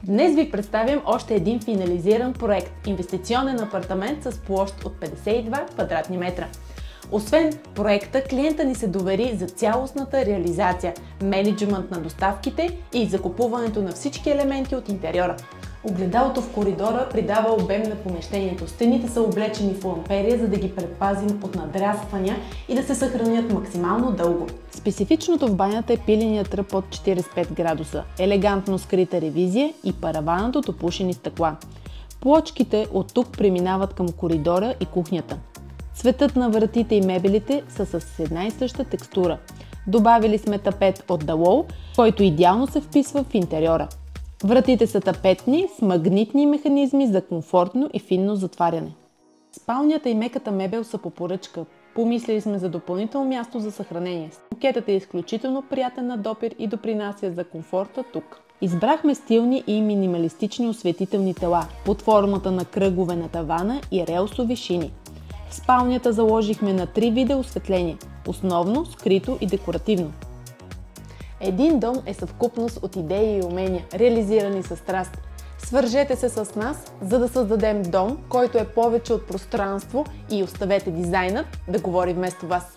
Днес ви представям още един финализиран проект – инвестиционен апартамент с площ от 52 квадратни метра. Освен проекта, клиента ни се довери за цялостната реализация, мениджмънт на доставките и закупуването на всички елементи от интериора. Огледалото в коридора придава обем на помещението. Стените са облечени в ламперия, за да ги предпазим от надраствания и да се съхранят максимално дълго. Специфичното в банята е пиленият тръп от 45 градуса, елегантно скрита ревизия и параванът от опушени стъкла. Плочките от тук преминават към коридора и кухнята. Цветът на вратите и мебелите са с една и съща текстура. Добавили сме тапет от Далоу, който идеално се вписва в интериора. Вратите са тапетни с магнитни механизми за комфортно и финно затваряне. Спалнята и меката мебел са по поръчка. Помислили сме за допълнително място за съхранение. Букетът е изключително приятен на допир и допринася за комфорта тук. Избрахме стилни и минималистични осветителни тела под формата на кръгове на тавана и релсови шини. В спалнята заложихме на 3 вида осветление – основно, скрито и декоративно. Един дом е съвкупност от идеи и умения, реализирани със страст. Свържете се с нас, за да създадем дом, който е повече от пространство, и оставете дизайнът да говори вместо вас.